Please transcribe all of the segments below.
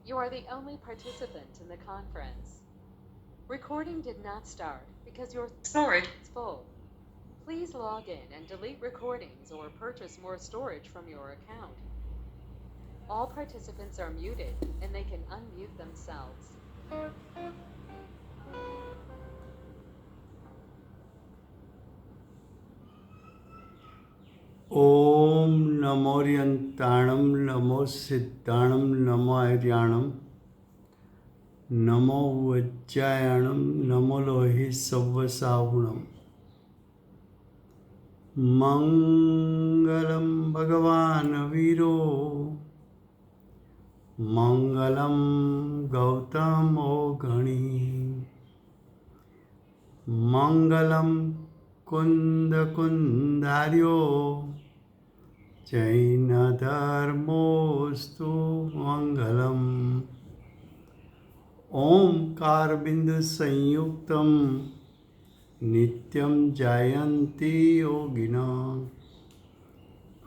You are the only participant in the conference. Recording did not start because your storage is full. Please log in and delete recordings or purchase more storage from your account. All participants are muted and they can unmute themselves. ओम नमोरियंताणम नमो सिद्धाणम नमो आर्याणम नमो वज्जायणम नमो लोहि सव्वसावुणम मंगलम भगवान वीरो मंगलम गौतमो गणी मंगलम कुंद कुंदार्यो जैन धर्मोस्तु मंगलम ओंकार बिंदु संयुक्तम नित्यं जायन्ति योगिना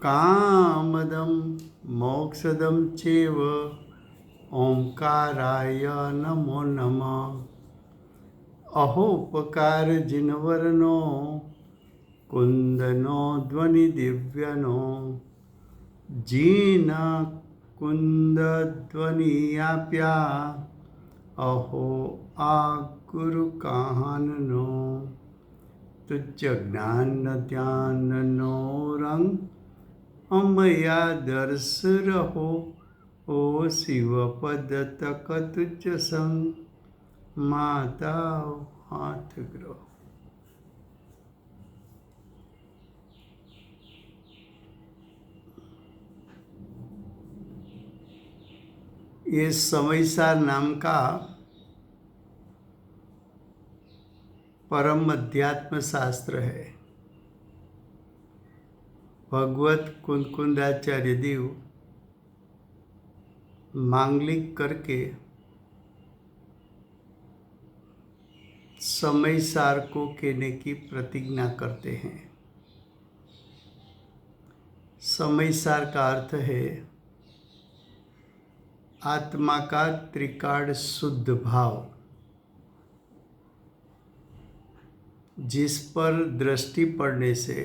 कामदं मोक्षदं चैव ओंकाराय नमो नमः अहोपकार जिनवरनो कुंदनो ध्वनि दिव्यनो gene कुंद ध्वनि आप्या अहो आ गुरु काहननो तुझ ज्ञान ध्यान नो रंग अमया दर्श रहो ओ शिव पद तक तुझ संग माता हाथ ग्रह। ये समयसार नाम का परम अध्यात्म शास्त्र है। भगवत कुंकुंदाचार्य देव मांगलिक करके समयसार को कहने की प्रतिज्ञा करते हैं। समयसार का अर्थ है आत्मा का त्रिकाल शुद्ध भाव, जिस पर दृष्टि पड़ने से,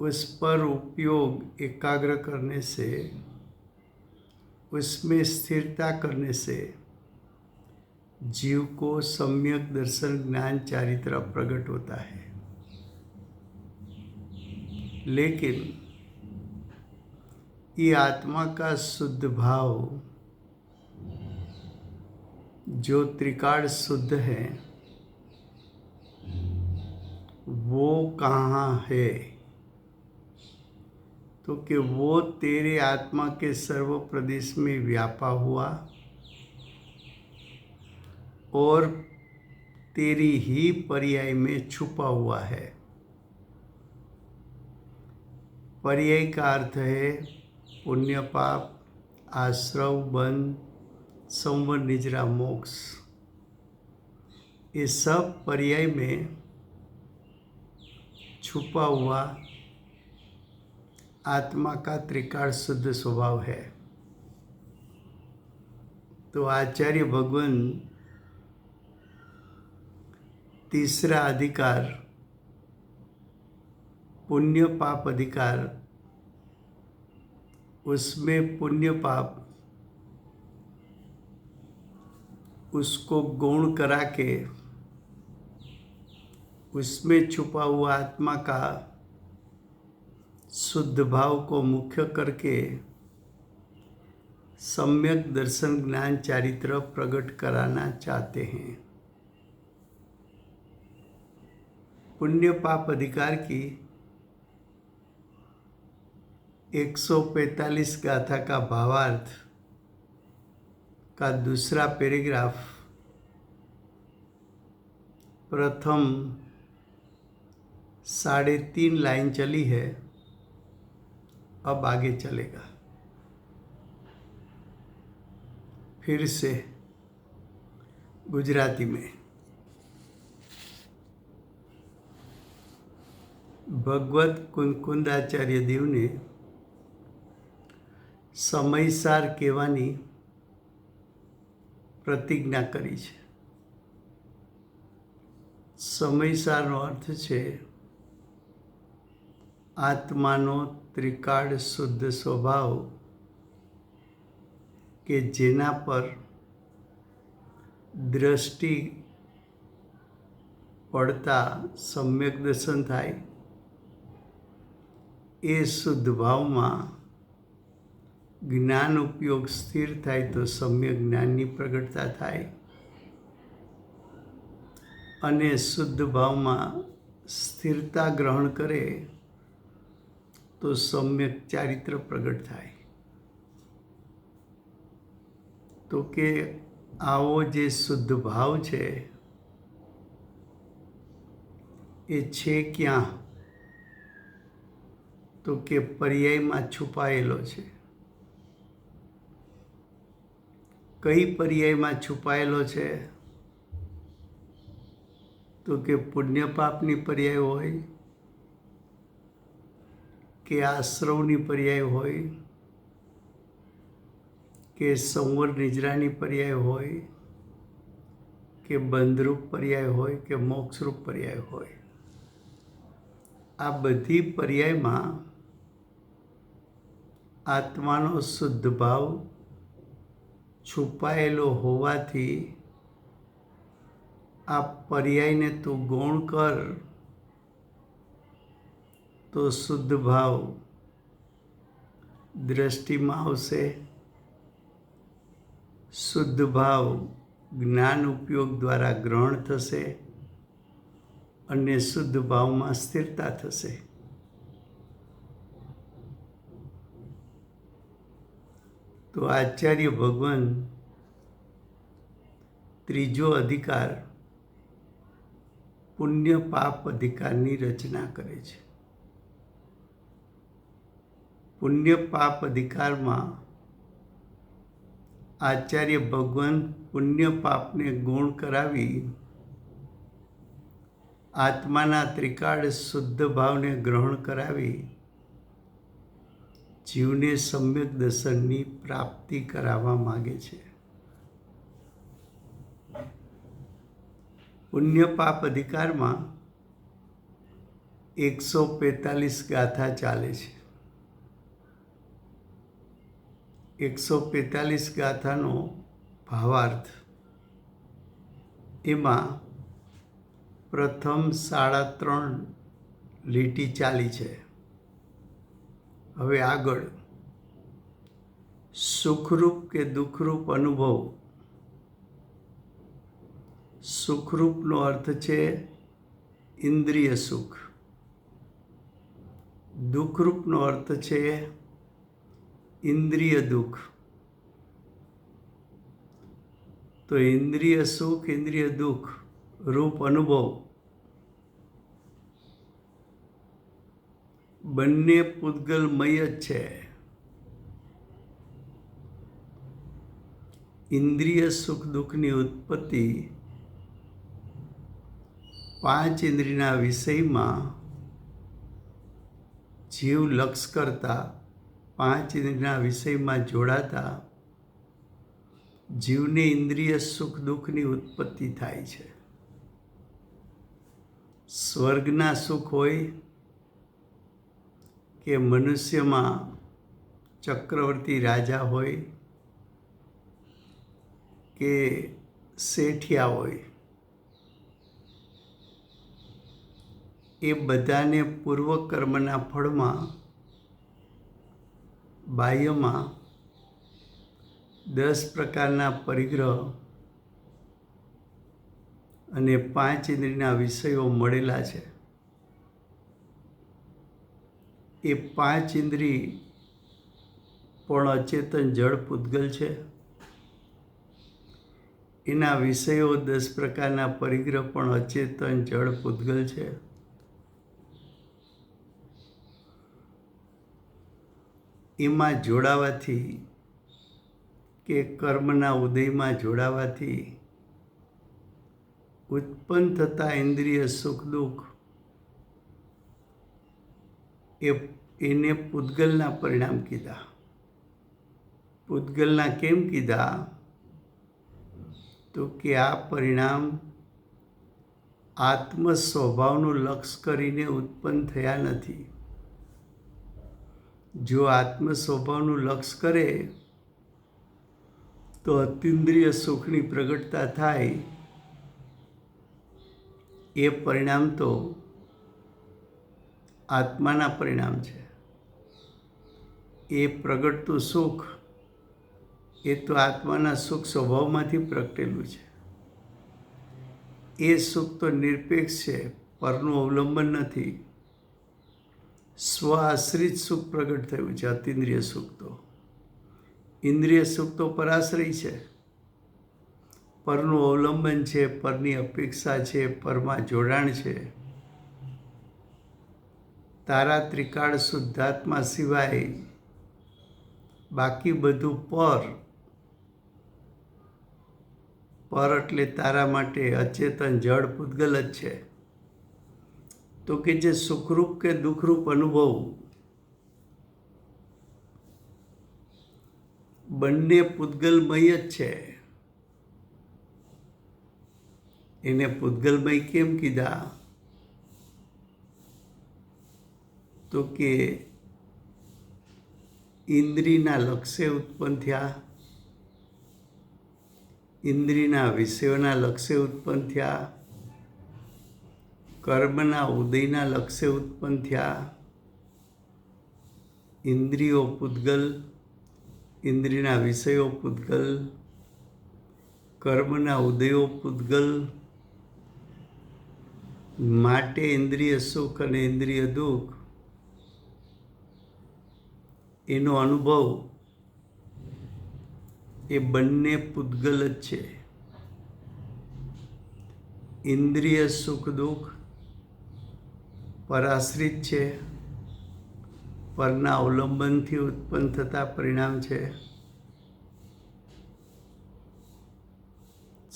उस पर उपयोग एकाग्र करने से, उसमें स्थिरता करने से जीव को सम्यक दर्शन ज्ञान चारित्र प्रकट होता है। लेकिन ये आत्मा का शुद्ध भाव जो त्रिकाल शुद्ध है वो कहाँ है? तो कि वो तेरे आत्मा के सर्व प्रदेश में व्यापा हुआ और तेरी ही पर्याय में छुपा हुआ है। पर्याय का अर्थ है पुण्य पाप, आश्रव बंध, संवर निजरा मोक्ष। ये सब पर्याय में छुपा हुआ आत्मा का त्रिकाल शुद्ध स्वभाव है। तो आचार्य भगवान तीसरा अधिकार पुण्य पाप अधिकार, उसमें पुण्य पाप उसको गौण करा के उसमें छुपा हुआ आत्मा का शुद्ध भाव को मुख्य करके सम्यक दर्शन ज्ञान चारित्र प्रकट कराना चाहते हैं। पुण्य पाप अधिकार की 145 गाथा का भावार्थ का दूसरा पैराग्राफ प्रथम 3.5 लाइन चली है, अब आगे चलेगा। फिर से गुजराती में। भगवत कुंकुंदाचार्य देव ने સમયસાર કહેવાની પ્રતિજ્ઞા કરી છે. સમયસારનો અર્થ છે આત્માનો ત્રિકાળ શુદ્ધ સ્વભાવ કે જેના પર દ્રષ્ટિ પડતા સમ્યક દર્શન થાય, એ શુદ્ધ ભાવમાં જ્ઞાન ઉપયોગ સ્થિર થાય તો સમ્યક જ્ઞાનની પ્રગટતા થાય, અને શુદ્ધ ભાવમાં સ્થિરતા ગ્રહણ કરે તો સમ્યક ચારિત્ર પ્રગટ થાય. તો કે આવો જે શુદ્ધ ભાવ છે એ છે ક્યાં? તો કે પર્યાયમાં છુપાયેલો છે. કઈ પર્યાયમાં છુપાયેલો છે? તો કે પુણ્ય પાપની પર્યાય હોય કે આશ્રવની પર્યાય હોય કે સંવર નિજરાની પર્યાય હોય કે બંધરૂપ પર્યાય હોય કે મોક્ષરૂપ પર્યાય હોય, આ બધી પર્યાયમાં આત્માનો શુદ્ધ ભાવ છુપાયેલો હોવાથી આ પર્યાયને તું ગૌણ કર તો શુદ્ધ ભાવ દ્રષ્ટિમાં આવશે. શુદ્ધ ભાવ જ્ઞાન ઉપયોગ દ્વારા ગ્રહણ થશે અને શુદ્ધ ભાવમાં સ્થિરતા થશે. તો આચાર્ય ભગવાન ત્રીજો અધિકાર પુણ્ય પાપ અધિકારની રચના કરે છે. પુણ્ય પાપ અધિકારમાં આચાર્ય ભગવાન પુણ્ય પાપને ગુણ કરાવી આત્માના ત્રિકાળ શુદ્ધ ભાવને ગ્રહણ કરાવી જીવને સમ્યક દર્શનની પ્રાપ્તિ કરાવવા માગે છે. પુણ્ય પાપ અધિકારમાં 145 ગાથા ચાલે છે. 145 ગાથાનો ભાવાર્થ એમાં પ્રથમ 3.5 લીટી ચાલી છે. હવે આગળ સુખરૂપ કે દુઃખરૂપ અનુભવ. સુખરૂપનો અર્થ છે ઇન્દ્રિય સુખ, દુઃખરૂપનો અર્થ છે ઇન્દ્રિય દુઃખ. તો ઇન્દ્રિય સુખ, ઇન્દ્રિય દુઃખ રૂપ અનુભવ બંને પૂતગલમય જ છે. ઇન્દ્રિય સુખ દુઃખની ઉત્પત્તિ 5 ઇન્દ્રિયના વિષયમાં જીવ લક્ષ કરતા 5 ઇન્દ્રિયના વિષયમાં જોડાતા જીવને ઇન્દ્રિય સુખ દુઃખની ઉત્પત્તિ થાય છે. સ્વર્ગના સુખ હોય કે મનુષ્યમાં ચક્રવર્તી રાજા હોય કે શેઠિયા હોય, એ બધાને પૂર્વકર્મના ફળમાં બાહ્યમાં 10 પ્રકારના પરિગ્રહ અને 5 ઇન્દ્રિયના વિષયો મળેલા છે. એ 5 ઇન્દ્રિય પણ અચેતન જળ પૂતગલ છે. એના વિષયો 10 પ્રકારના પરિગ્રહ પણ અચેતન જળ પૂતગલ છે. એમાં જોડાવાથી કે કર્મના ઉદયમાં જોડાવાથી ઉત્પન્ન થતા ઇન્દ્રિય સુખ દુઃખ એને પૂતગલના પરિણામ કીધા. પૂતગલના કેમ કીધા? તો કે આ પરિણામ આત્મ સ્વભાવનું લક્ષ કરીને ઉત્પન્ન થયા નથી. જો આત્મ સ્વભાવનું લક્ષ કરે તો અતિન્દ્રિય સુખની પ્રગટતા થાય. એ પરિણામ તો આત્માના પરિણામ છે. એ પ્રગટતું સુખ એ તો આત્માના સુખ સ્વભાવમાંથી પ્રગટેલું છે. એ સુખ તો નિરપેક્ષ છે, પરનું અવલંબન નથી. સ્વ આશ્રિત સુખ પ્રગટ થયું છે. અતિન્દ્રિય સુખ તો, ઇન્દ્રિય સુખ તો પરાશ્રય છે, પરનું અવલંબન છે, પરની અપેક્ષા છે, પરમાં જોડાણ છે. તારા ત્રિકાળ શુદ્ધાત્મા સિવાય બાકી બધું પર એટલે તારા માટે અચેતન જડ પૂતગલ જ છે. તો કે જે સુખરૂપ કે દુઃખરૂપ અનુભવ બંને પૂતગલમય જ છે. એને પૂતગલમય કેમ કીધા? તો કે ઇન્દ્રિયના લક્ષ્ય ઉત્પન્ન થયા, ઇન્દ્રિયના વિષયોના લક્ષ્ય ઉત્પન્ન થયા, કર્મના ઉદયના લક્ષ્ય ઉત્પન્ન થયા. ઇન્દ્રિયો પૂતગલ, ઇન્દ્રિયના વિષયો પૂતગલ, કર્મના ઉદયો પૂતગલ. માટે ઇન્દ્રિય સુખ અને ઇન્દ્રિય દુઃખ એનો અનુભવ એ બંને પૂતગલ જ છે. ઇન્દ્રિય સુખ દુઃખ પરાશ્રિત છે, પરના અવલંબનથી ઉત્પન્ન થતા પરિણામ છે.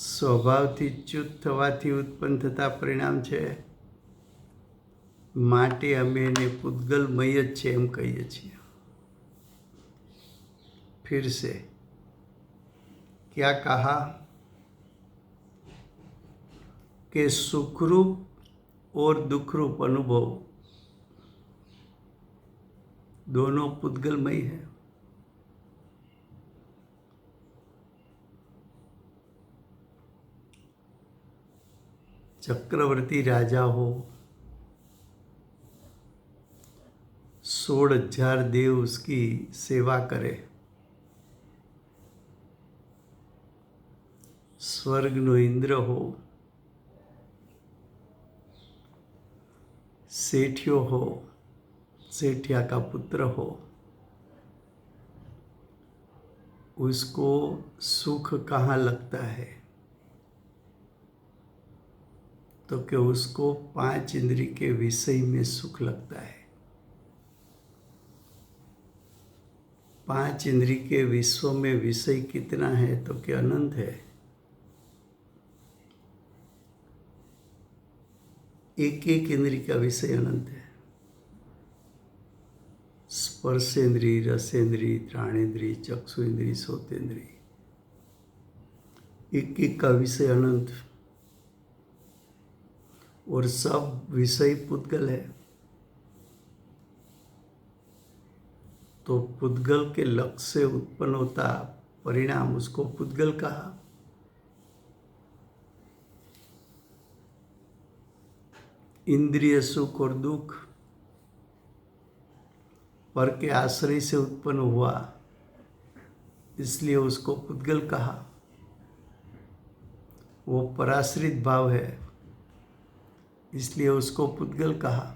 સ્વભાવથી ચ્યુત થવાથી ઉત્પન્ન થતા પરિણામ છે. માટે અમે એને પૂતગલમય જ છે એમ કહીએ છીએ. फिर से क्या कहा कि सुखरूप और दुखरूप अनुभव दोनों पूतगलमय है. चक्रवर्ती राजा हो, 16,000 देव उसकी सेवा करे, स्वर्गनो इंद्र हो, सेठियो हो, सेठिया का पुत्र हो, उसको सुख कहाँ लगता है? तो कि उसको 5 इंद्रिय के विषय में सुख लगता है. 5 इंद्रिय के विश्व में विषय कितना है? तो कि अनंत है. एक एक इंद्रिय का विषय अनंत है. स्पर्शेंद्रिय, रसेंद्रिय, घ्राणेंद्रिय, चक्षुइंद्रिय, श्रोतेंद्रिय, एक एक का विषय अनंत और सब विषय पूतगल है. तो पूतगल के लक्ष्य से उत्पन्न होता परिणाम उसको पूतगल कहा. इंद्रिय सुख और दुख पर के आश्रय से उत्पन्न हुआ, इसलिए उसको पूतगल कहा. वो पराश्रित भाव है, इसलिए उसको पूतगल कहा.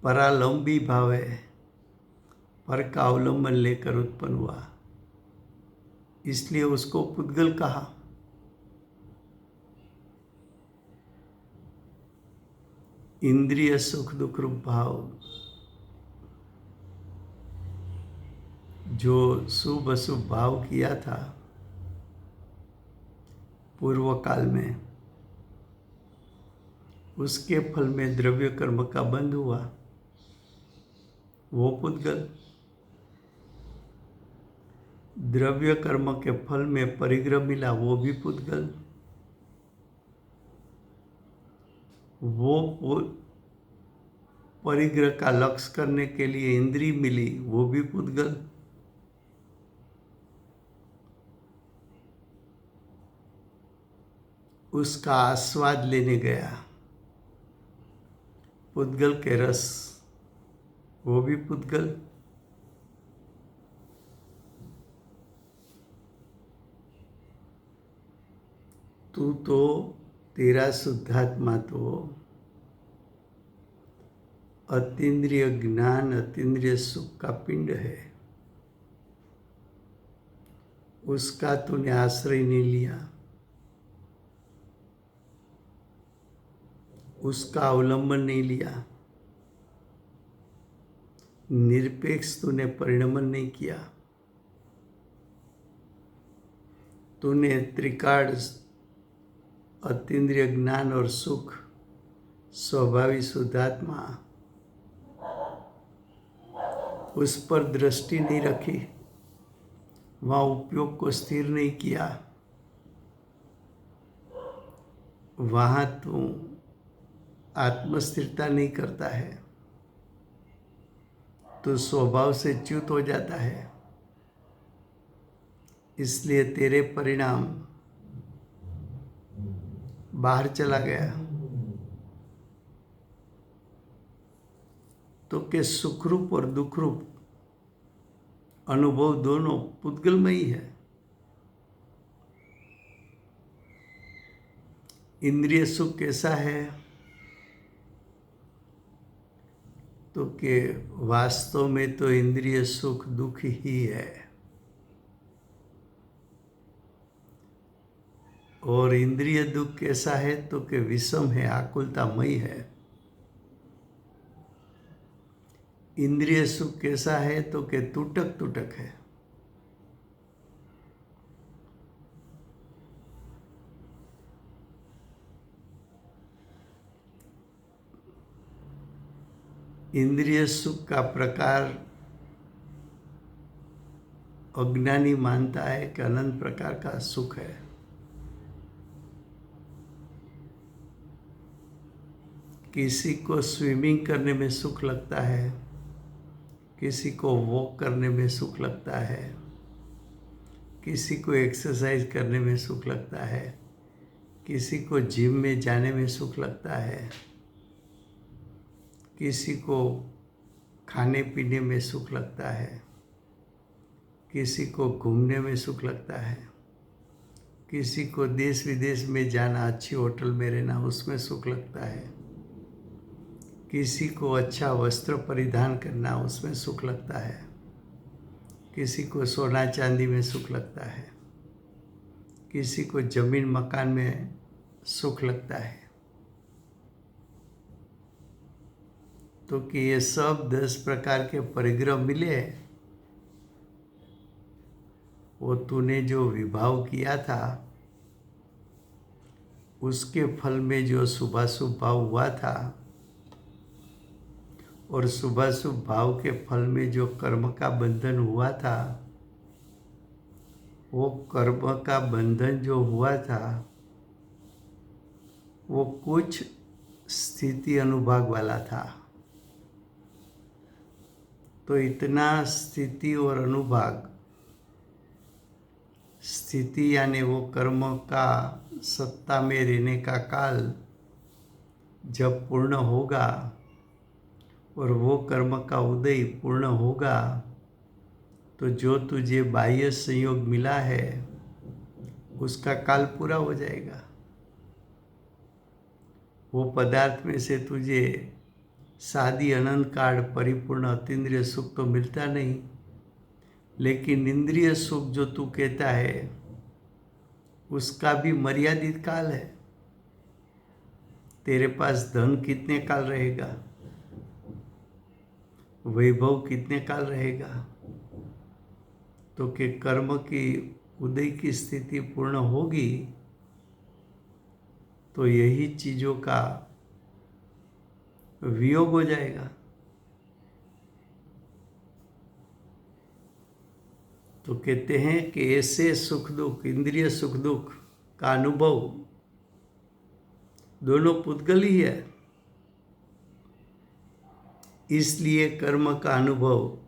परालंबी भाव है, पर का अवलंबन लेकर उत्पन्न हुआ, इसलिए उसको पूतगल कहा. इंद्रिय सुख दुख रूप भाव जो शुभ अशुभ भाव किया था पूर्व काल में, उसके फल में द्रव्य कर्म का बंध हुआ, वो पूतगल. द्रव्य कर्म के फल में परिग्रह मिला, वो भी पुद्गल। वो परिग्रह का लक्ष्य करने के लिए इंद्रिय मिली, वो भी पुद्गल। उसका आस्वाद लेने गया, पुद्गल के रस, वो भी पुद्गल। तू तो, तेरा शुद्धात्मा तो अतीन्द्रिय ज्ञान, अतीन्द्रिय सुख का पिंड है। उसका तूने आश्रय नहीं लिया, उसका अवलंबन नहीं लिया, निरपेक्ष तूने परिणमन नहीं किया। तूने त्रिकाल अतीन्द्रिय ज्ञान और सुख, स्वभावी शुद्धात्मा, उस पर दृष्टि नहीं रखी, वहाँ उपयोग को स्थिर नहीं किया। वहाँ तू आत्मस्थिरता नहीं करता है, तो स्वभाव से च्युत हो जाता है। इसलिए तेरे परिणाम बाहर चला गया। तो के सुखरूप और दुखरूप अनुभव दोनों पुद्गलमयी है। इंद्रिय सुख कैसा है? तो कि वास्तव में तो इंद्रिय सुख दुख ही है, और इंद्रिय दुख कैसा है? तो कि विषम है, आकुलतामयी है। इंद्रिय सुख कैसा है? तो कि तुटक तुटक है। इंद्रिय सुख का प्रकार अज्ञानी मानता है कि अनंत प्रकार का सुख है। किसी को स्विमिंग करने में सुख लगता है, किसी को वॉक करने में सुख लगता है, किसी को एक्सरसाइज करने में सुख लगता है, किसी को जिम में जाने में सुख लगता है, किसी को खाने पीने में सुख लगता है, किसी को घूमने में सुख लगता है, किसी को देश विदेश में जाना, अच्छी होटल में रहना, उसमें सुख लगता है, किसी को अच्छा वस्त्र परिधान करना, उसमें सुख लगता है, किसी को सोना चांदी में सुख लगता है, किसी को जमीन मकान में सुख लगता है। तो कि ये सब 10 प्रकार के परिग्रह मिले, वो तूने जो विभाव किया था, उसके फल में जो शुभाशुभ भाव हुआ था, और शुभाशुभ भाव के फल में जो कर्म का बंधन हुआ था, वो कर्म का बंधन जो हुआ था, वो कुछ स्थिति अनुभाग वाला था। तो इतना स्थिति और अनुभाग, स्थिति यानी वो कर्म का सत्ता में रहने का काल जब पूर्ण होगा और वो कर्म का उदय पूर्ण होगा, तो जो तुझे बाह्य संयोग मिला है उसका काल पूरा हो जाएगा। वो पदार्थ में से तुझे शादी अनंत काल परिपूर्ण अतीन्द्रिय सुख तो मिलता नहीं, लेकिन इंद्रिय सुख जो तू कहता है उसका भी मर्यादित काल है। तेरे पास धन कितने काल रहेगा, वैभव कितने काल रहेगा, तो कि कर्म की उदय की स्थिति पूर्ण होगी तो यही चीजों का वियोग हो जाएगा। तो कहते हैं कि ऐसे सुख दुख, इंद्रिय सुख दुख का अनुभव दोनों पुद्गल ही है, इसलिए कर्म का अनुभव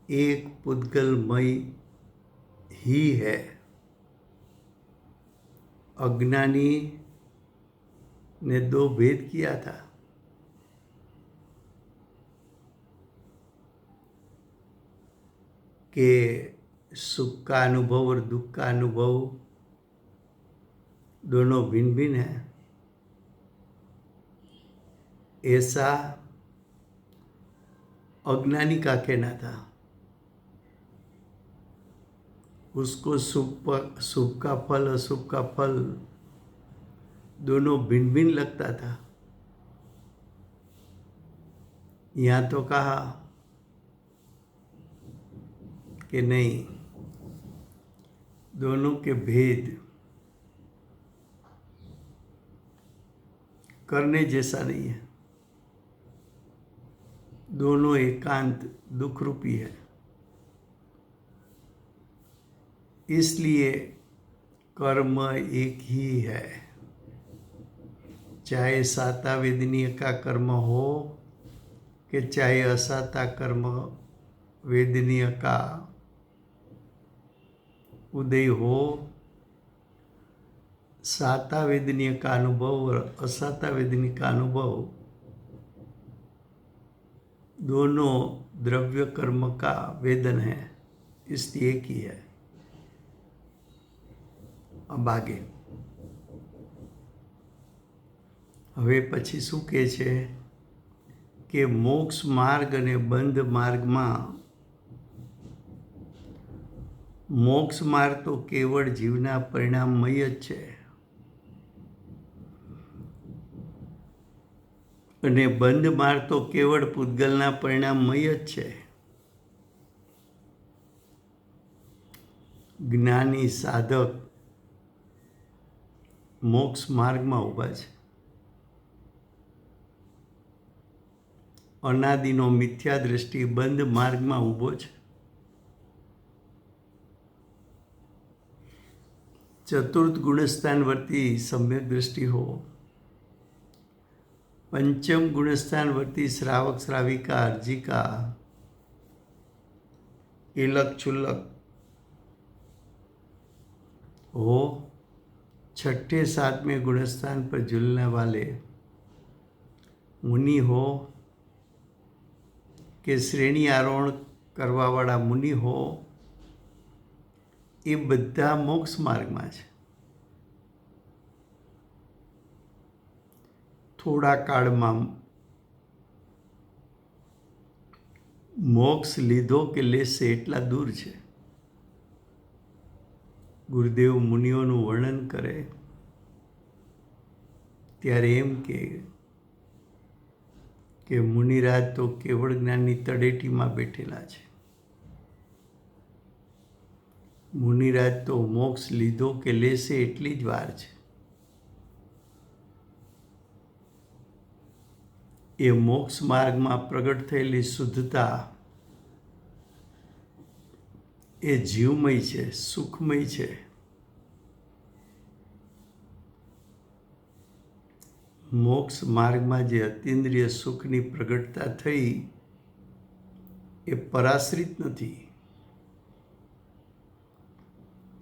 एक पुद्गलमय ही है। अज्ञानी ने दो भेद किया था, कि सुख का अनुभव और दुख का अनुभव दोनों भिन्न भिन्न है। ऐसा अज्ञानी का कहना था। उसको शुभ का फल, अशुभ का फल दोनों भिन्न भिन्न लगता था। यहाँ तो कहा कि नहीं, दोनों के भेद करने जैसा नहीं है, दोनों एकांत दुख रूपी है। इसलिए कर्म एक ही है, चाहे साता वेदनीय का कर्म हो कि चाहे असाता कर्म वेदनीय का उदय हो। साता वेदनीय का अनुभव और असाता वेदनीय का अनुभव दोनों द्रव्य कर्म का वेदन है, इसलिए एक ही है। अब आगे હવે પછી શું કહે છે કે મોક્ષ માર્ગ અને બંધ માર્ગમાં મોક્ષ માર્ગ તો કેવળ જીવના પરિણામમય જ છે અને બંધ માર્ગ તો કેવળ પૂતગલના પરિણામમય જ છે। જ્ઞાની સાધક મોક્ષ માર્ગમાં ઊભા છે। અનાદિનો મિથ્યા દ્રષ્ટિ બંધ માર્ગમાં ઊભો છે। ચતુર્થ ગુણસ્થાન વર્તી સમ્યક દ્રષ્ટિ હો, पंचम गुणस्थान वर्ती श्रावक श्राविका अर्जिका इलक चुल्लक हो, छठे सातवें गुणस्थान पर झूलने वाले मुनि हो कि श्रेणी आरोहण करवा वाला मुनि हो, ये बधा मोक्ष मार्ग में है। थोड़ा काल में मोक्ष लीधो के लेसे एटला दूर है। गुरुदेव मुनिओनुं वर्णन करे त्यारे एम के मुनिराज तो केवल ज्ञाननी तड़ेटी में बैठेला छे। मुनिराज तो मोक्ष लीधो के लेसे एटली ज वार छे। ए मोक्ष मार्ग में प्रगट थयेली शुद्धता ए जीवमय है, सुखमय है। मोक्ष मार्ग में जे अतीन्द्रिय सुखनी प्रगटता थई ए पराश्रित नहीं,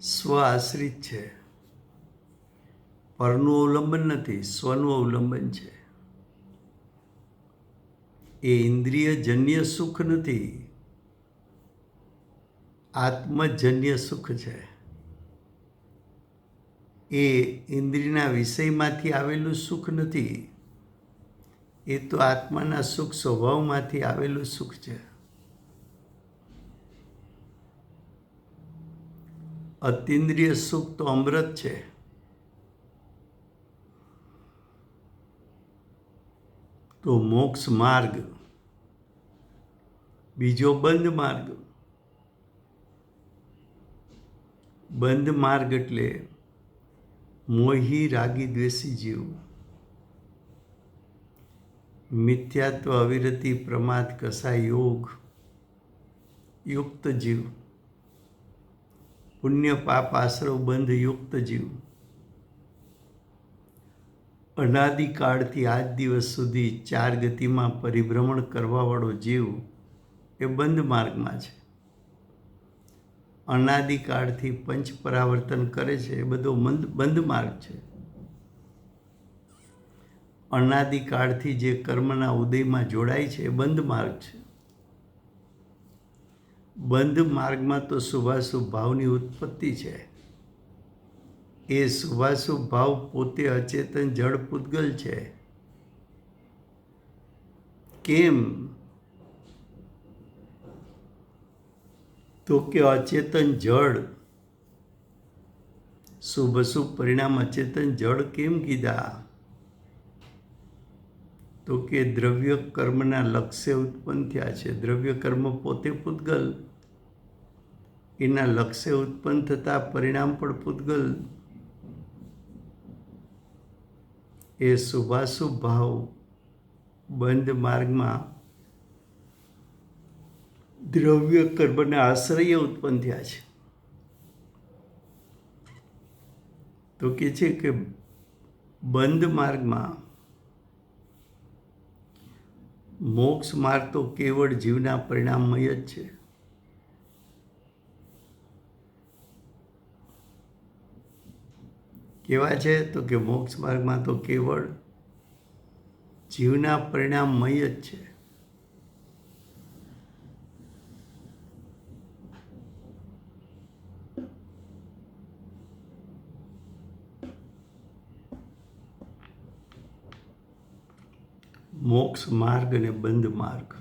स्व आश्रित है। परनु अवलंबन नहीं, स्वनु अवलंबन है। ए इंद्रिय जन्य सुख नहीं, आत्मजन्य सुख है। ए इंद्रियना विषयमांथी आवेलुं सुख नहीं, ए तो आत्माना सुख स्वभावमांथी आवेलुं सुख है। अतीन्द्रिय सुख तो अमृत है। तो मोक्ष मार्ग बीजो बंध मार्ग। बंध मार्ग एटले मोही रागी द्वेषी जीव, मिथ्यात्व अविरति प्रमाद कसा योग युक्त जीव। પુણ્ય પાપ આશ્રવ બંધ યુક્ત જીવ અનાદિકાળથી આજ દિવસ સુધી 4 ગતિમાં પરિભ્રમણ કરવાવાળો જીવ એ બંધ માર્ગમાં છે. અનાદિકાળથી પંચ પરાવર્તન કરે છે એ બધો બંધ માર્ગ છે. અનાદિકાળથી જે કર્મના ઉદયમાં જોડાય છે એ બંધ માર્ગ છે. બંધ માર્ગમાં તો શુભાશુભ ભાવની ઉત્પત્તિ છે. એ શુભાશુભ ભાવ પોતે અચેતન જળ પૂતગલ છે. કેમ? તો કે અચેતન જળ, શુભાશુભ પરિણામ અચેતન જળ કેમ કીધા? તો કે દ્રવ્ય કર્મના લક્ષ્ય ઉત્પન્ન થયા છે. દ્રવ્ય કર્મ પોતે પૂતગલ, એના લક્ષ્ય ઉત્પન્ન થતા પરિણામ પણ પૂતગલ. એ શુભાશુભ ભાવ બંધ માર્ગમાં દ્રવ્ય કર્મના આશ્રય ઉત્પન્ન થયા છે. તો કે છે કે બંધ માર્ગમાં મોક્ષ માર્ગ તો કેવળ જીવના પરિણામમય જ છે. કેવા છે? તો કે મોક્ષ માર્ગમાં તો કેવળ જીવના પરિણામમય જ છે. મોક્ષ માર્ગ અને બંધ માર્ગ.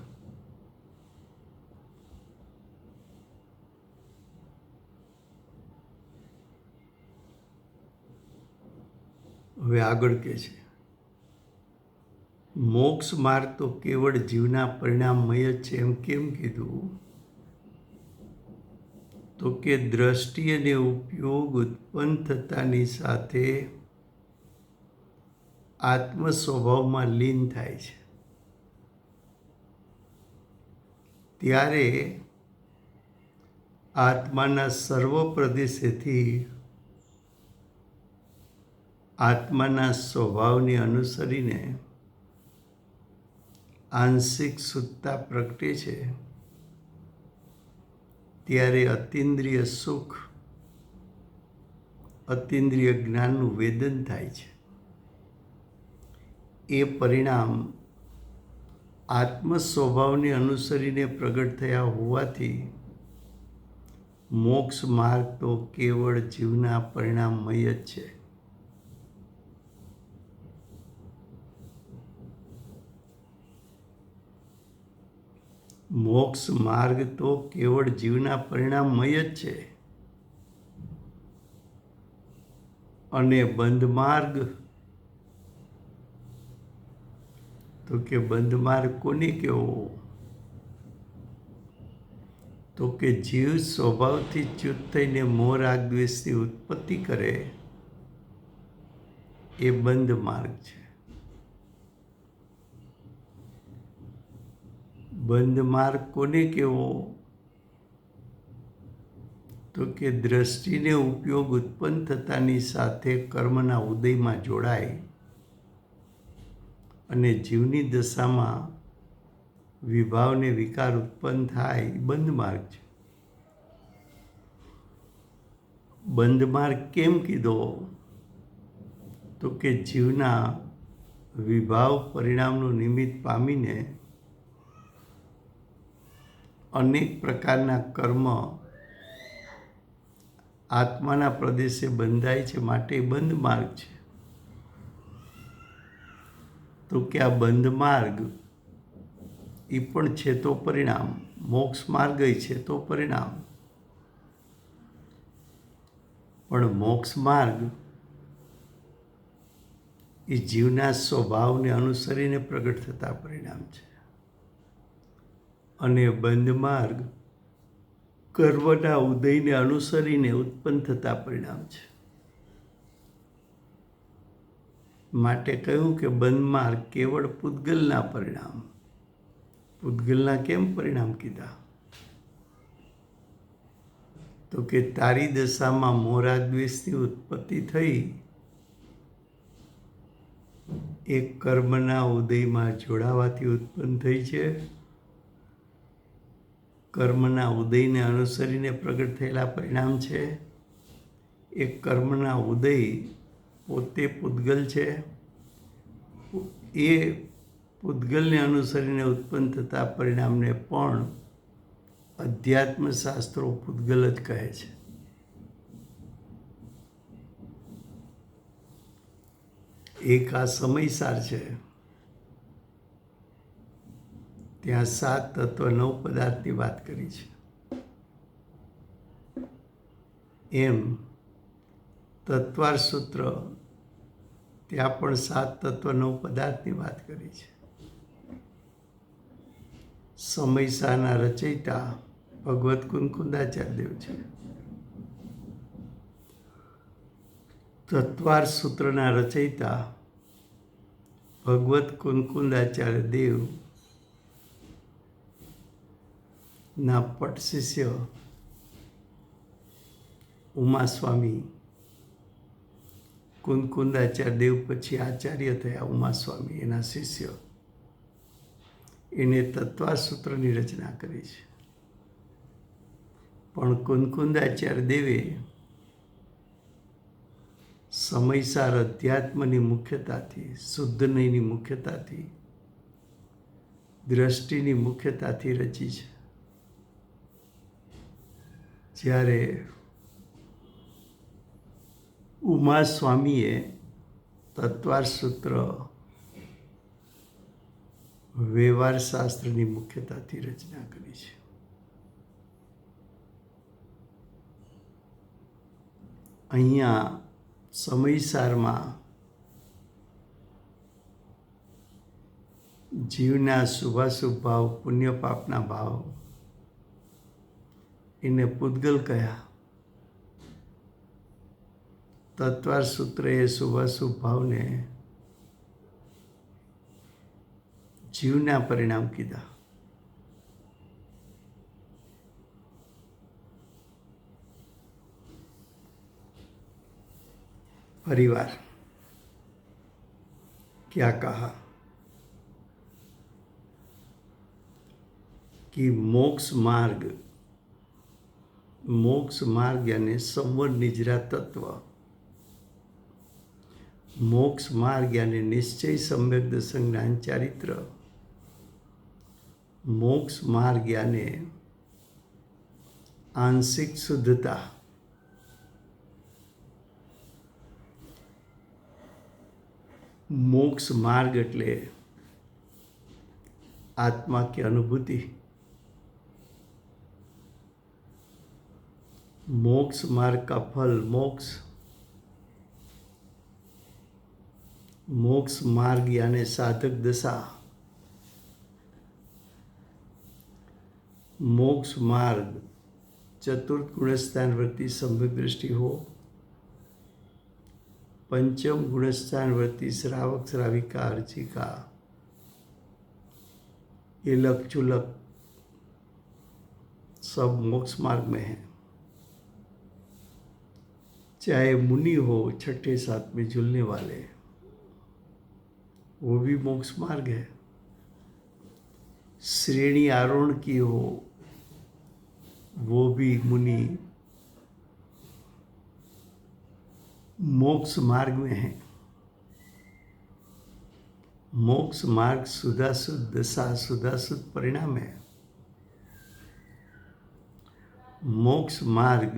હવે આગળ કે છે મોક્ષ માર્ગ તો કેવળ જીવના પરિણામમય જ છે. એમ કેમ કીધું? તો કે દ્રષ્ટિ અને ઉપયોગ ઉત્પન્ન થતાની સાથે આત્મ સ્વભાવમાં લીન થાય છે. ત્યારે આત્માના સર્વ પ્રદેશેથી આત્માના સ્વભાવને અનુસરીને આંશિક શુદ્ધતા પ્રગટે છે. ત્યારે અતિન્દ્રિય સુખ, અતિન્દ્રિય જ્ઞાનનું વેદન થાય છે. એ પરિણામ આત્મ સ્વભાવને અનુસરીને પ્રગટ થયા હોવાથી મોક્ષ માર્ગ તો કેવળ જીવના પરિણામમય જ છે. મોક્ષ માર્ગ તો કેવળ જીવના પરિણામમય જ છે. અને બંધ માર્ગ તો કે બંધ માર્ગ કોને કહેવો? તો કે જીવ સ્વભાવથી ચ્યુત થઈને મોહ રાગ દ્વેષની ઉત્પત્તિ કરે એ બંધ માર્ગ છે. બંધ માર્ગ કોને કહેવો? તો કે દ્રષ્ટિને ઉપયોગ ઉત્પન્ન થતાની સાથે કર્મના ઉદયમાં જોડાય અને જીવની દશામાં વિભાવને વિકાર ઉત્પન્ન થાય બંધ માર્ગ છે. બંધ માર્ગ કેમ કીધો? તો કે જીવના વિભાવ પરિણામનું નિમિત્ત પામીને અનેક પ્રકારના કર્મ આત્માના પ્રદેશે બંધાય છે, માટે બંધ માર્ગ છે. તો કે આ બંધ માર્ગ એ પણ છે તો પરિણામ, મોક્ષ માર્ગ છે તો પરિણામ. પણ મોક્ષ માર્ગ એ જીવના સ્વભાવને અનુસરીને પ્રગટ થતા પરિણામ છે. અને બંધ માર્ગ કર્મના ઉદયને અનુસરીને ઉત્પન્ન થતા પરિણામ છે. માટે કહ્યું કે બંધ માર્ગ કેવળ પૂતગલના પરિણામ. પૂતગલના કેમ પરિણામ કીધા? તો કે તારી દશામાં મોરા દ્વેષની ઉત્પત્તિ થઈ, એક કર્મના ઉદયમાં જોડાવાથી ઉત્પન્ન થઈ છે. કર્મના ઉદયને અનુસરીને પ્રગટ થયેલા પરિણામ છે. એક કર્મના ઉદય પોતે પૂતગલ છે. એ પૂતગલને અનુસરીને ઉત્પન્ન થતા પરિણામને પણ અધ્યાત્મશાસ્ત્રો પૂતગલ જ કહે છે. એક આ સમયસાર છે. ત્યાં 7 તત્વ 9 પદાર્થની વાત કરી છે. એમ તત્વાર સૂત્ર ત્યાં પણ 7 તત્વ 9 પદાર્થની વાત કરી છે. સમયસારના રચયિતા ભગવત કુંકુંદાચાર્ય દેવ છે. તત્વાર સૂત્રના રચયિતા ભગવત કુંકુંદાચાર્ય દેવ ના પટ શિષ્ય ઉમાસ્વામી, કુંકુંદાચાર્ય દેવ પછી આચાર્ય થયા ઉમાસ્વામી, એના શિષ્ય, એને તત્વાર સૂત્રની રચના કરી છે. પણ કુંકુંદાચાર્ય દેવે સમયસાર અધ્યાત્મની મુખ્યતાથી, શુદ્ધ નયની મુખ્યતાથી, દ્રષ્ટિની મુખ્યતાથી રચી છે. જ્યારે ઉમાસ્વામીએ તત્વાર સૂત્ર વ્યવહાર શાસ્ત્રની મુખ્યતાથી રચના કરી છે. અહીંયા સમયસારમાં જીવના શુભાશુભ ભાવ, પુણ્ય પાપના ભાવ, એને પૂતગલ કહ્યા. તત્વાર સૂત્રએ શુભાશુભ ભાવને જીવના પરિણામ કીધા. परिवार क्या कहा कि मोक्ष मार्ग यानी संवर निजरा तत्व, मोक्ष मार्ग यानी निश्चय सम्यक दर्शन ज्ञान चारित्र, मोक्ष मार्ग यानी आंशिक शुद्धता, मोक्ष मार्ग એટલે आत्मा की अनुभूति, मोक्ष मार्ग का फल मोक्ष, मोक्ष मार्ग यानी साधक दशा, मोक्ष मार्ग चतुर्थ गुणस्थानवर्ती सम्यक दृष्टि हो, पंचम गुणस्थानवर्ती श्रावक श्राविका अर्चिका, ये लक सब मोक्ष मार्ग में है. चाहे मुनि हो, 6ठे 7वें झूलने वाले, वो भी मोक्ष मार्ग है. श्रेणी आरोहण की हो, वो भी मुनि मोक्ष मार्ग में है. मोक्ष मार्ग शुद्धाशुद्ध दशा, शुद्धाशुद्ध परिणाम है. मोक्ष मार्ग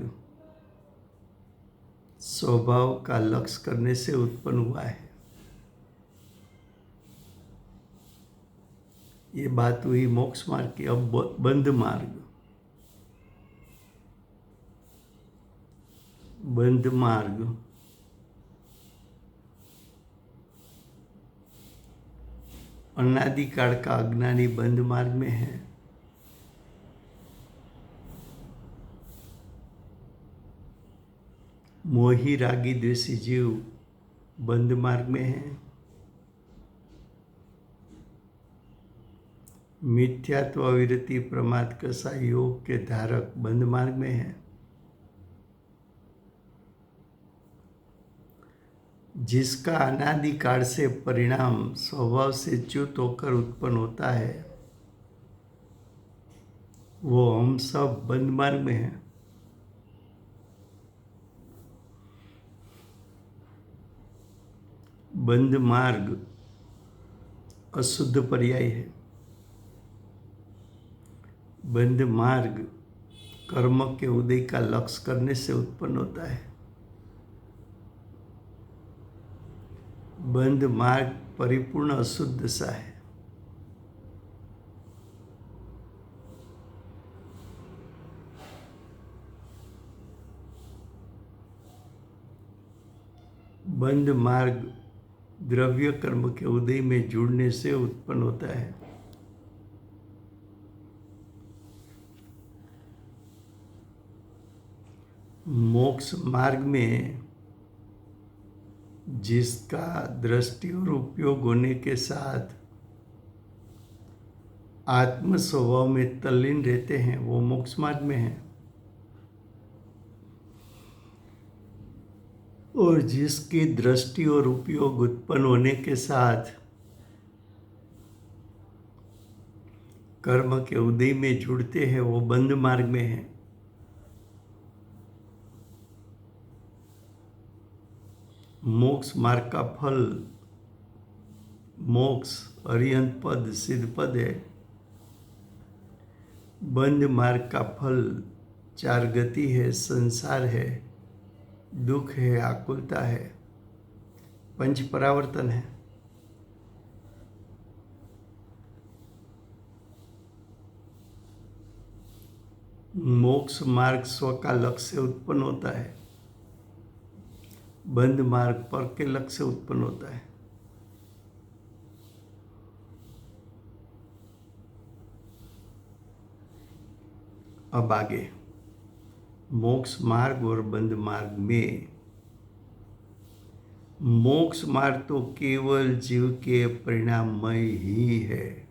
स्वभाव का लक्ष्य करने से उत्पन्न हुआ है. ये बात हुई मोक्ष मार्ग की. अब बंध मार्ग, बंध मार्ग अनादिकाल का अज्ञानी बंध मार्ग में है. मोही रागी द्वेषी जीव बंध मार्ग में है. मिथ्यात्व, अविरति, प्रमाद, कसा योग के धारक बंध मार्ग में है. जिसका अनादिकाल से परिणाम स्वभाव से च्युत होकर उत्पन्न होता है, वो हम सब बंद मार्ग में हैं। बंद मार्ग अशुद्ध पर्याय है। बंद मार्ग कर्म के उदय का लक्ष्य करने से उत्पन्न होता है। बंद मार्ग परिपूर्ण अशुद्ध सा है। बंद मार्ग द्रव्य कर्म के उदय में जुड़ने से उत्पन्न होता है। मोक्ष मार्ग में जिसका दृष्टि और उपयोग होने के साथ आत्म स्वभाव में तल्लीन रहते हैं, वो मोक्ष मार्ग में है। और जिसकी दृष्टि और उपयोग उत्पन्न होने के साथ कर्म के उदय में जुड़ते हैं, वो बंद मार्ग में है। मोक्ष मार्ग का फल मोक्ष अरिहंत पद सिद्ध पद है। बंद मार्ग का फल चार गति है, संसार है, दुख है, आकुलता है, पंच परावर्तन है। मोक्ष मार्ग स्व का लक्ष्य से उत्पन्न होता है। बंद मार्ग पर के लक्ष्य से उत्पन्न होता है। अब आगे मोक्ष मार्ग और बंद मार्ग में, मोक्ष मार्ग तो केवल जीव के परिणाममय ही है।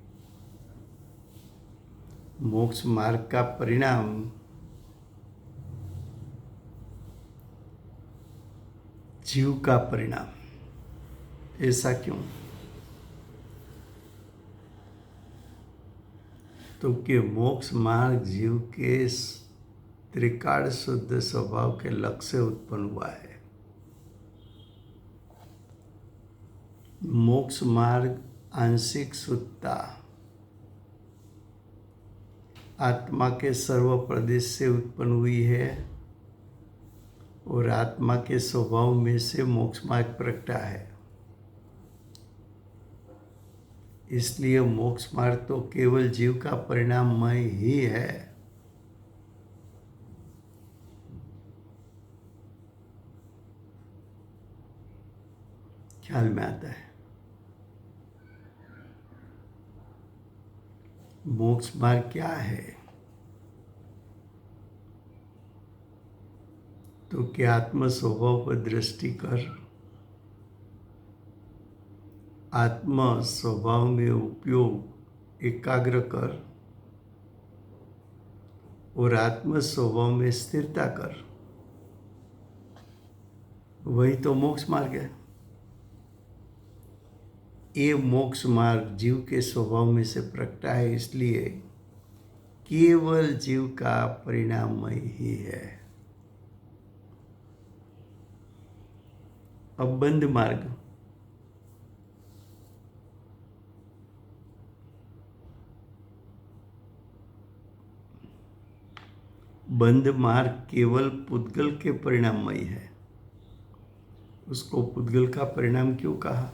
मोक्ष मार्ग का परिणाम जीव का परिणाम। ऐसा क्यों? तो कि मोक्ष मार्ग जीव के त्रिकाल शुद्ध स्वभाव के लक्ष्य से उत्पन्न हुआ है। मोक्ष मार्ग आंशिक शुद्धता आत्मा के सर्व प्रदेश से उत्पन्न हुई है और आत्मा के स्वभाव में से मोक्ष मार्ग प्रगटा है। इसलिए मोक्ष मार्ग तो केवल जीव का परिणाममय ही है। ख्याल में आता है। मोक्ष मार्ग क्या है? तो क्या आत्म स्वभाव पर दृष्टि कर आत्म स्वभाव में उपयोग एकाग्र कर और आत्म स्वभाव में स्थिरता कर, वही तो मोक्ष मार्ग है। ये मोक्ष मार्ग जीव के स्वभाव में से प्रकटा है, इसलिए केवल जीव का परिणाममय ही है। अब बंद मार्ग, बंद मार्ग केवल पुद्गल के परिणाममय है। उसको पुद्गल का परिणाम क्यों कहा?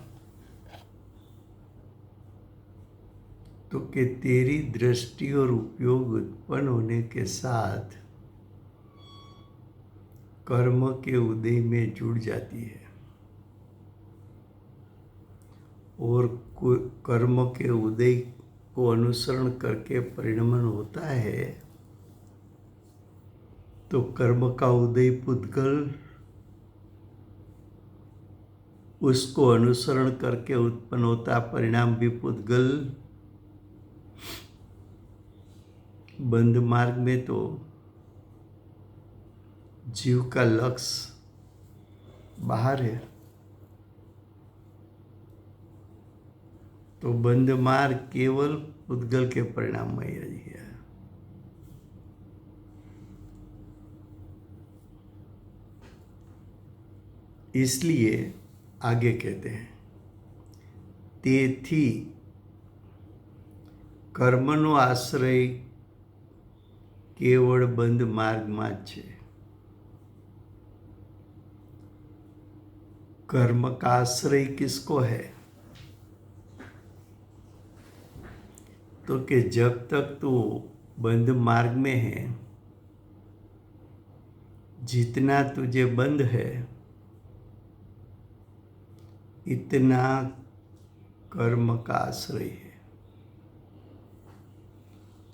तो कि तेरी दृष्टि और उपयोग उत्पन्न होने के साथ कर्म के उदय में जुड़ जाती है और कर्म के उदय को अनुसरण करके परिणमन होता है। तो कर्म का उदय पुद्गल, उसको अनुसरण करके उत्पन्न होता परिणाम भी पुद्गल। बंद मार्ग में तो जीव का लक्ष्य बाहर है, तो बंद मार्ग केवल पुद्गल के परिणाममय ही है। इसलिए आगे कहते हैं, तेथी कर्मનો આશ્રય કેવળ બંધ માર્ગમાં જ છે। कर्म का आश्रय किसको है? तो कि जब तक तू बंद मार्ग में है, जितना तुझे बंद है इतना कर्म का आश्रय है।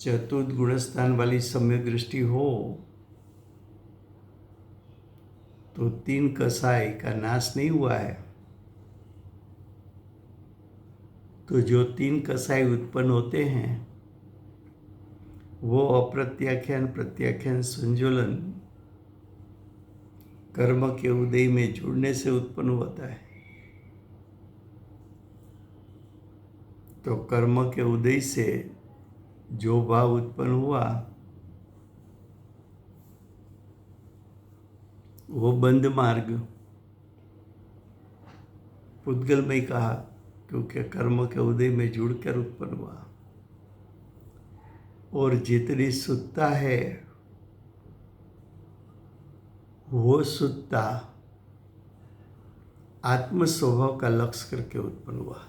चतुर्थ गुणस्थान वाली सम्यक दृष्टि हो तो 3 कसाय का नाश नहीं हुआ है। तो जो 3 कसाय उत्पन्न होते हैं वो अप्रत्याख्यान, प्रत्याख्यान, संजोलन कर्म के उदय में जुड़ने से उत्पन्न होता है। तो कर्म के उदय से जो भाव उत्पन्न हुआ वो बंद मार्ग पुद्गल में कहा, क्योंकि कर्म के उदय में जुड़कर उत्पन्न हुआ। और जितनी शुद्धता है वो शुद्धता आत्म स्वभाव का लक्ष्य करके उत्पन्न हुआ।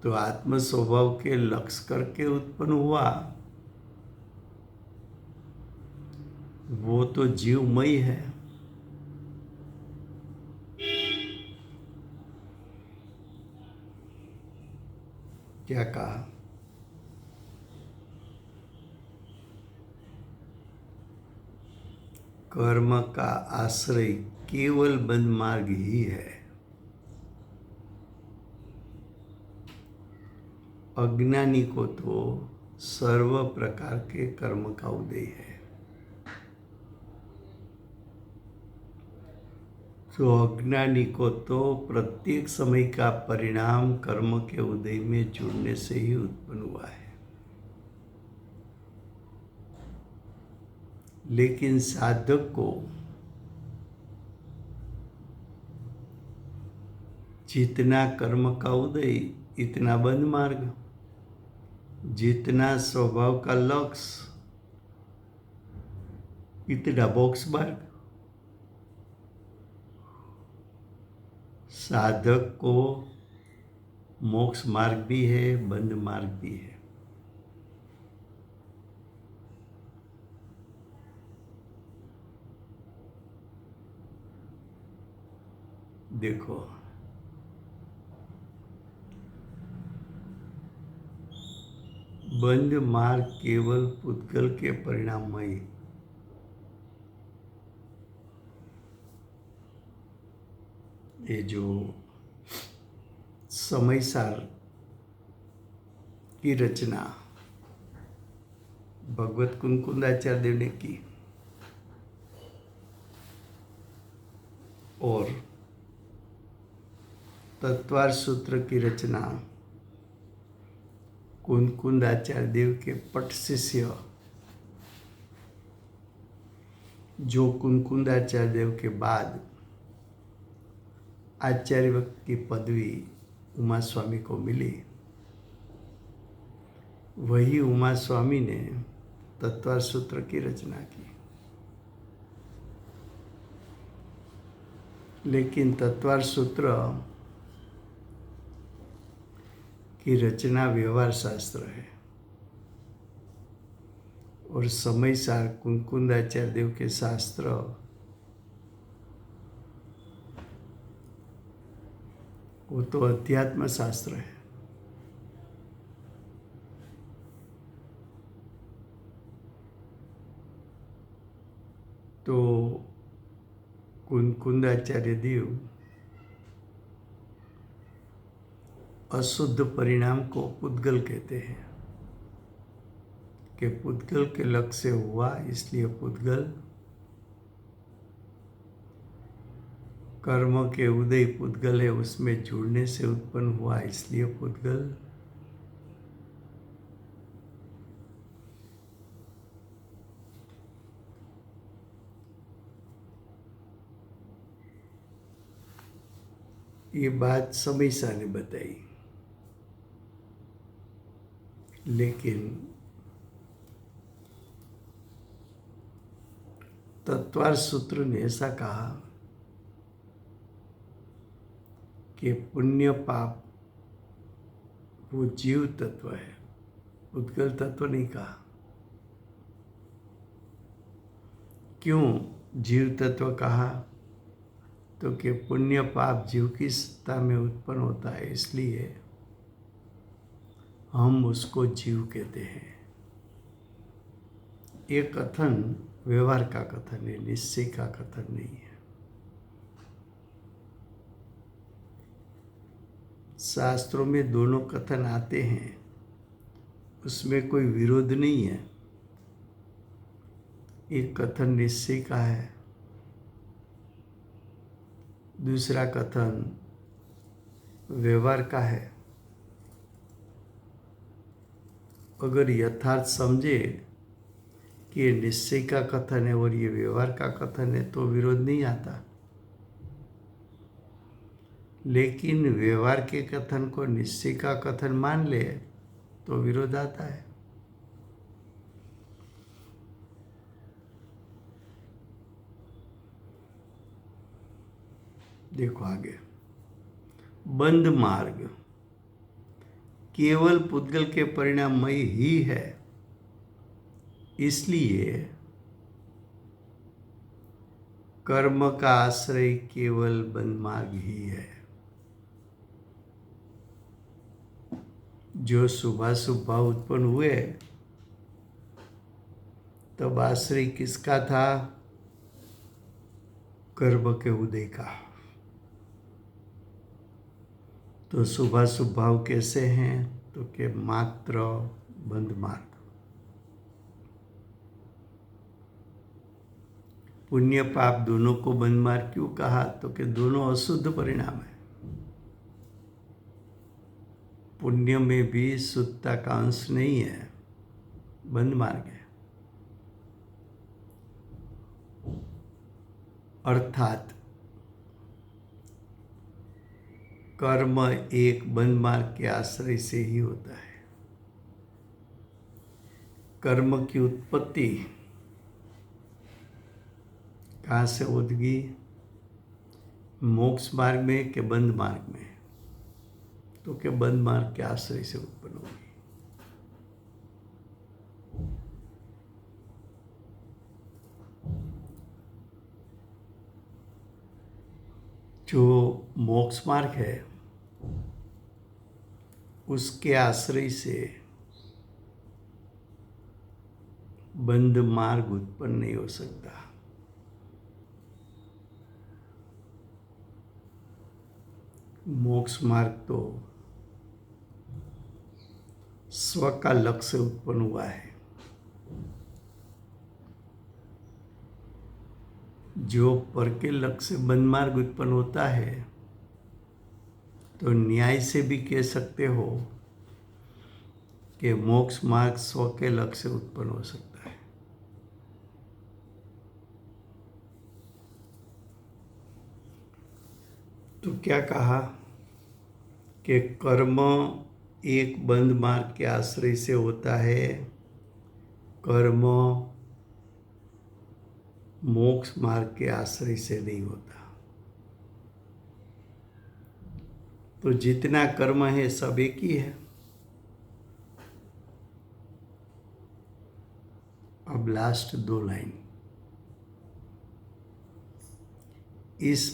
तो आत्म स्वभाव के लक्ष्य करके उत्पन्न हुआ वो तो जीवमय है। क्या कहा? कर्म का आश्रय केवल बंद मार्ग ही है। अज्ञानी को तो सर्व प्रकार के कर्म का उदय है। तो अज्ञानी को तो प्रत्येक समय का परिणाम कर्म के उदय में जुड़ने से ही उत्पन्न हुआ है। लेकिन साधक को जितना कर्म का उदय इतना बंद मार्ग, जितना स्वभाव का लक्ष्य इतना मोक्ष मार्ग। साधक को मोक्ष मार्ग भी है, बंद मार्ग भी है। देखो, बंद मार्ग केवल पुद्गल के परिणाममय, ये जो समयसार की रचना भगवत कुंकुंदाचार्य देव ने की और तत्वार सूत्र की रचना कुंकुंदाचार्य देव के पट शिष्य, जो कुंकुंदाचार्य देव के बाद आचार्य की पदवी उमा स्वामी को मिली, वही उमा स्वामी ने तत्वार सूत्र की रचना की। लेकिन तत्वार सूत्र की रचना व्यवहार शास्त्र है और समयसार कुंकुंदाचार्य देव के शास्त्र वो तो अध्यात्म शास्त्र है। तो कुंकुंदाचार्य देव अशुद्ध परिणाम को पुद्गल कहते हैं कि पुद्गल के लक्ष्य से हुआ, इसलिए पुद्गल। कर्म के उदय पुद्गल है, उसमें जुड़ने से उत्पन्न हुआ, इसलिए पुद्गल। ये बात समीसा ने बताई, लेकिन तत्वार सूत्र ने ऐसा कहा कि पुण्य पाप वो जीव तत्व है, उद्गल तत्व नहीं कहा। क्यों जीव तत्व कहा? तो कि पुण्य पाप जीव की सत्ता में उत्पन्न होता है, इसलिए हम उसको जीव कहते हैं। ये कथन व्यवहार का कथन है, निश्चय का कथन नहीं है। शास्त्रों में दोनों कथन आते हैं, उसमें कोई विरोध नहीं है। एक कथन निश्चय का है, दूसरा कथन व्यवहार का है। अगर यथार्थ समझे कि ये निश्चय का कथन है और ये व्यवहार का कथन है तो विरोध नहीं आता, लेकिन व्यवहार के कथन को निश्चय का कथन मान ले तो विरोध आता है। देखो आगे, बंद मार्ग केवल पुद्गल के परिणाममय ही है, इसलिए कर्म का आश्रय केवल बंद मार्ग ही है। जो शुभाशुभ भाव उत्पन्न हुए तब आश्रय किसका था? कर्म के उदय का। तो शुभाशुभ भाव कैसे हैं? तो कि मात्र बंद मार्ग। पुण्य पाप दोनों को बंद मार्ग क्यों कहा? तो कि दोनों अशुद्ध परिणाम है। पुण्य में भी शुद्धता का अंश नहीं है, बंद मार्ग है। अर्थात कर्म एक बंद मार्ग के आश्रय से ही होता है। कर्म की उत्पत्ति कहाँ से होगी? मोक्ष मार्ग में कि बंद मार्ग में? तो कि बंद मार्ग के आश्रय से उत्पन्न होगी। जो मोक्ष मार्ग है उसके आश्रय से बंद मार्ग उत्पन्न नहीं हो सकता। मोक्ष मार्ग तो स्व का लक्ष्य उत्पन्न हुआ है। जो पर के लक्ष्य से बंद मार्ग उत्पन्न होता है तो न्याय से भी कह सकते हो कि मोक्ष मार्ग स्व के लक्ष्य से उत्पन्न हो सकता है। तो क्या कहा कि कर्म एक बंद मार्ग के आश्रय से होता है, कर्म मोक्ष मार्ग के आश्रय से नहीं होता। तो जितना कर्म है सब एक ही है। अब लास्ट 2 लाइन, इस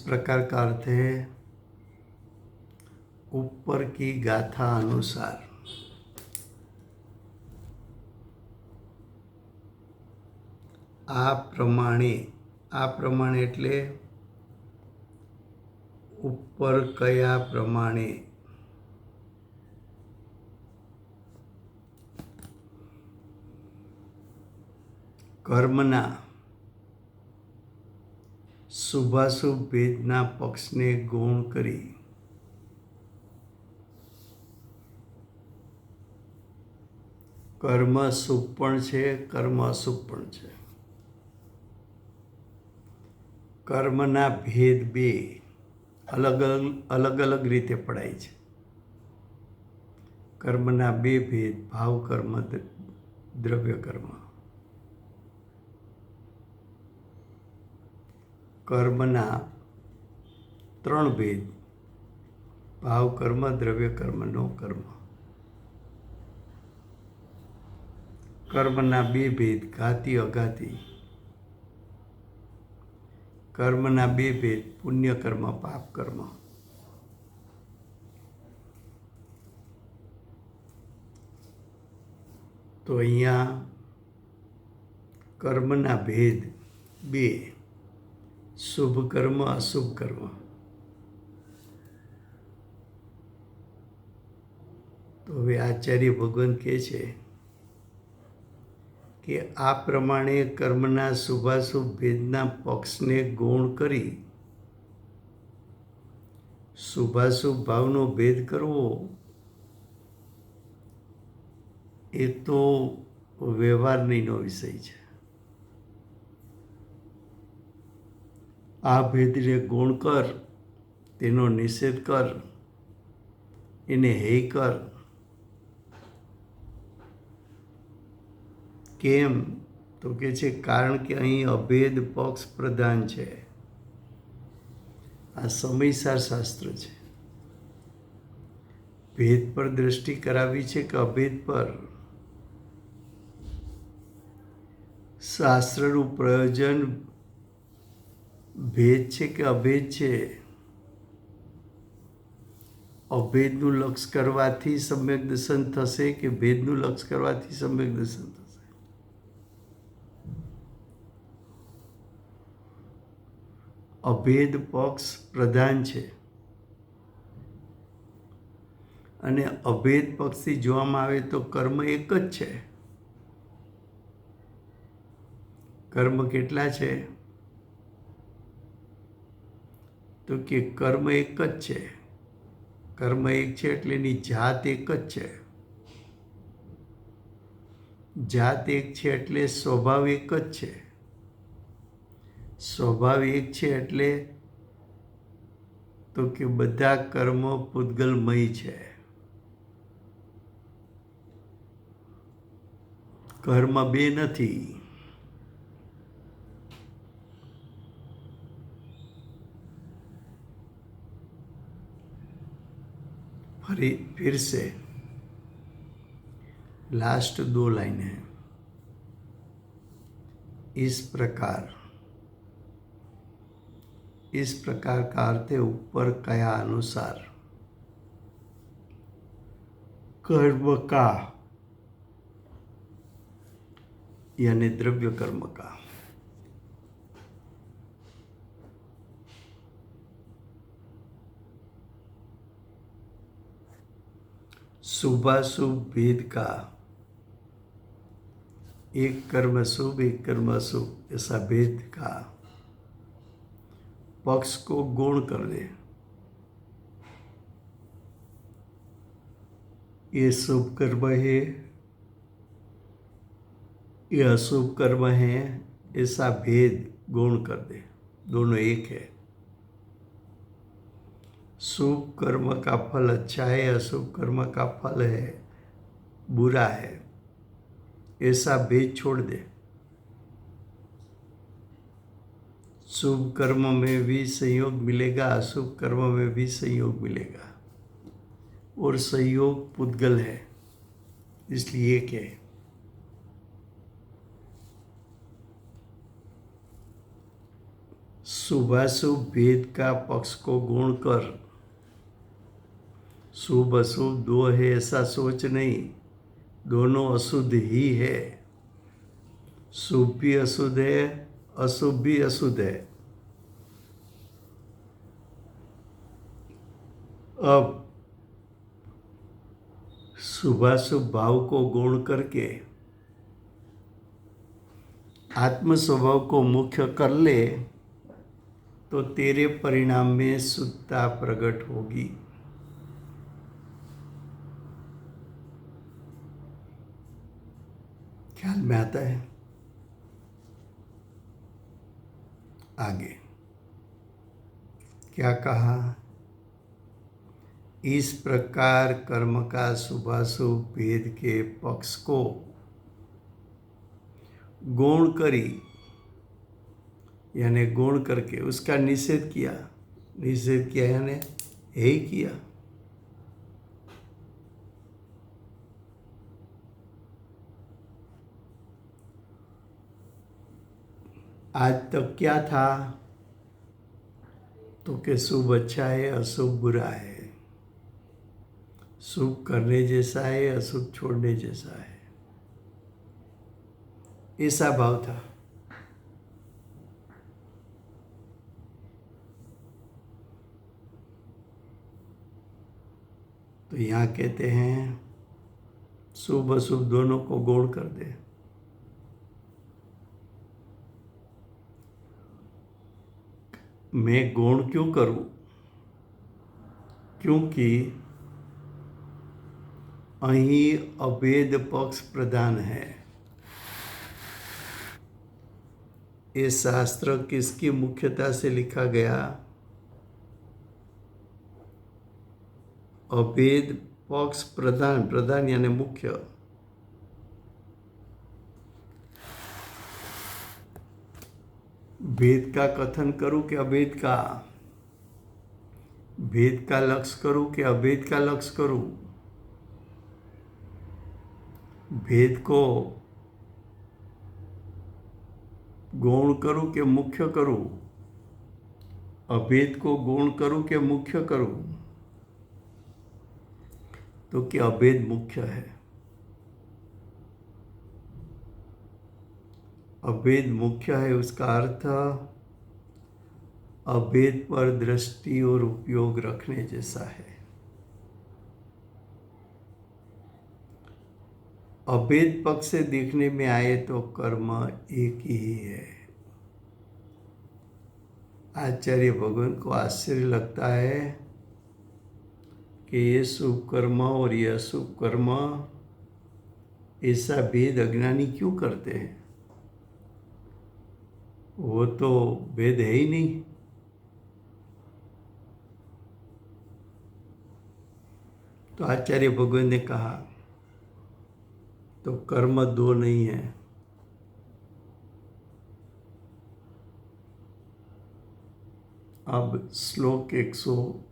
प्रकार का अर्थ है ऊपर की गाथा अनुसार આ પ્રમાણે એટલે ઉપર કયા પ્રમાણે? કર્મના શુભાશુભ ભેદના પક્ષને ગૌણ કરી કર્મ શુભ પણ છે, કર્મ અશુભ પણ છે. કર્મના ભેદ બે અલગ અલગ રીતે પડાય છે. કર્મના બે ભેદ: ભાવ કર્મ, દ્રવ્ય કર્મ. કર્મના ત્રણ ભેદ: ભાવ કર્મ, દ્રવ્ય કર્મ, નો કર્મ. કર્મના બે ભેદ: ઘાતી, અઘાતી. કર્મના બે ભેદ: પુણ્ય કર્મ, પાપ કર્મ. તો અહીંયા કર્મના ભેદ બે: શુભ કર્મ, અશુભ કર્મ. તો હવે આચાર્ય ભગવાન કહે છે કે આ પ્રમાણે કર્મના શુભાશુભ ભેદના પક્ષને ગૌણ કરી શુભાશુભ ભાવનો ભેદ કરવો એ તો વ્યવહારનીનો વિષય છે. આ ભેદને ગૌણ કર, તેનો નિષેધ કર, એને હેય કર. કેમ? તો કે છે કારણ કે અહીં અભેદ પક્ષ પ્રધાન છે. આ સમયસાર શાસ્ત્ર છે. ભેદ પર દ્રષ્ટિ કરાવી છે કે અભેદ પર? શાસ્ત્રનું પ્રયોજન ભેદ છે કે અભેદ છે? અભેદનું લક્ષ કરવાથી સમ્યક દર્શન થશે કે ભેદનું લક્ષ કરવાથી સમ્યક દર્શન થશે? અભેદ પક્ષ પ્રધાન છે અને અભેદ પક્ષથી જોવામાં આવે તો કર્મ એક જ છે. કર્મ કેટલા છે? તો કે કર્મ એક જ છે. કર્મ એક છે એટલે એની જાત એક જ છે. જાત એક છે એટલે સ્વભાવ એક જ છે. સ્વભાવ એક છે એટલે તો કે બધા કર્મ પૂતગલમય છે. કર્મ બે નથી. फिर से लास्ट दो लाइनें इस प्रकार का अर्थ है ऊपर कया अनुसार कर्म का यानी द्रव्य कर्म का शुभाशुभ भेद का एक कर्म शुभ एक कर्म अशुभ ऐसा भेद का पक्ष को गौण कर दे. ये शुभ कर्म है, ये अशुभ कर्म है, ऐसा भेद गौण कर दे. दोनों एक है. शुभ कर्म का फल अच्छा है, अशुभ कर्म का फल है बुरा है, ऐसा भेद छोड़ दे. शुभ कर्म में भी संयोग मिलेगा, अशुभ कर्म में भी संयोग मिलेगा और संयोग पुद्गल है इसलिए एक है. शुभाशुभ भेद का पक्ष को गौण कर. शुभ अशुभ दो है ऐसा सोच नहीं, दोनों अशुद्ध ही है. शुभ भी अशुद्ध है, अशुभ भी अशुद्ध है. अब शुभाशुभ भाव को गौण करके आत्म स्वभाव को मुख्य कर ले तो तेरे परिणाम में शुद्धता प्रकट होगी। ख्याल में आता है? आगे क्या कहा? इस प्रकार कर्म का शुभाशुभ भेद के पक्ष को गौण करी, यानी गौण करके उसका निषेध किया। निषेध किया यानी यही किया। आज तक क्या था? तो कि शुभ अच्छा है, अशुभ बुरा है, शुभ करने जैसा है, अशुभ छोड़ने जैसा है, ऐसा भाव था। तो यहाँ कहते हैं शुभ अशुभ दोनों को गौण कर दे। मैं गौण क्यों करूं? क्योंकि અહીં અભેદ પક્ષ પ્રધાન है। ये शास्त्र किसकी मुख्यता से लिखा गया? अभेद पक्ष प्रधान, प्रधान यानी मुख्य। भेद का कथन करूं कि अभेद का? भेद का लक्ष्य करूं कि अभेद का लक्ष्य करूं? भेद को गौण करूं कि मुख्य करूं? अभेद को गौण करूं कि मुख्य करूं? तो कि अभेद मुख्य है। अभेद मुख्य है, उसका अर्थ अभेद पर दृष्टि और उपयोग रखने जैसा है। अभेद पक्ष से देखने में आए तो कर्म एक ही है। आचार्य भगवान को आश्चर्य लगता है कि ये शुभ कर्म और ये अशुभ कर्म ऐसा भेद अज्ञानी क्यों करते हैं? वो तो भेद है ही नहीं। तो आचार्य भगवान ने कहा तो कर्म दो नहीं है। अब श्लोक 102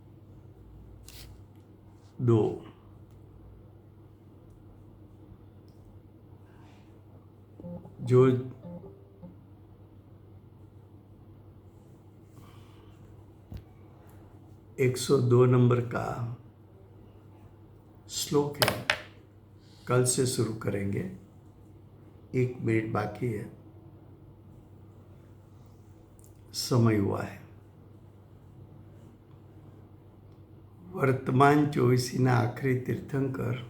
जो 102 नंबर का श्लोक है, कल से शुरू करेंगे। 1 मिनट बाकी है, समय हुआ है। वर्तमान 24 आखिरी तीर्थंकर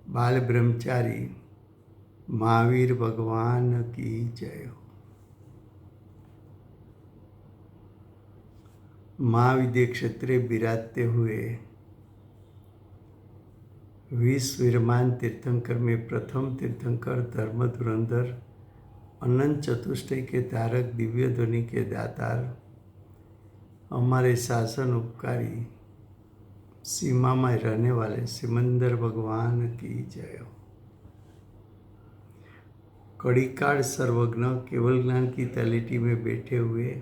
बाल ब्रह्मचारी महावीर भगवान की जय हो। महाविद्य क्षेत्रे विराजते हुए विश्व विरमान तीर्थंकर में प्रथम तीर्थंकर धर्म धुरंधर अनंत चतुष्टय के तारक दिव्य ध्वनि के दातार हमारे शासन उपकारी सीमा में रहने वाले सिमंदर भगवान की जय हो। कड़ीकाल सर्वज्ञ केवल ज्ञान की तलेटी में बैठे हुए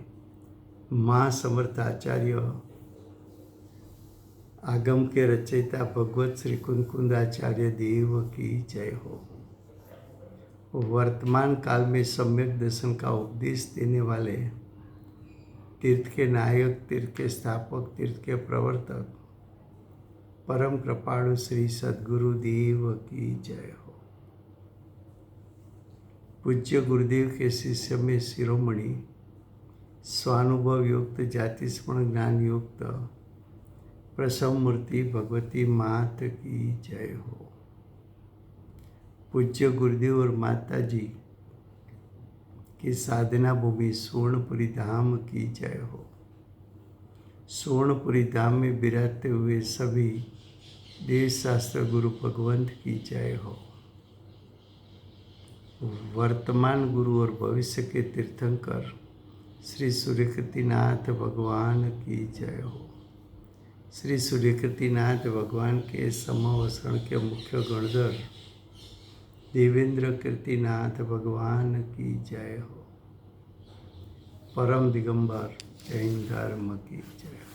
महासमर्थ आचार्य आगम के रचयिता भगवत श्री कुंकुंदाचार्य देव की जय हो। वर्तमान काल में सम्यक दर्शन का उपदेश देने वाले तीर्थ के नायक, तीर्थ के स्थापक, तीर्थ के प्रवर्तक परम कृपाणु श्री सद्गुरु देव की जय हो। पूज्य गुरुदेव के शिष्य में शिरोमणि स्वानुभव युक्त जाति स्मरण ज्ञान युक्त प्रसव मूर्ति भगवती मात की जय हो। पूज्य गुरुदेव और माता जी कि साधना भूमि स्वर्णपुरी धाम की जय हो। स्वर्णपुरी धाम में विराजते हुए सभी देव शास्त्र गुरु भगवंत की जय हो। वर्तमान गुरु और भविष्य के तीर्थंकर श्री सूर्यकृतिनाथ भगवान की जय हो। श्री सूर्यकृतिनाथ भगवान के समावसरण के मुख्य गणधर देवेंद्र कीर्तिनाथ भगवान की जय हो। परम दिगंबर जैन धर्म की जय हो।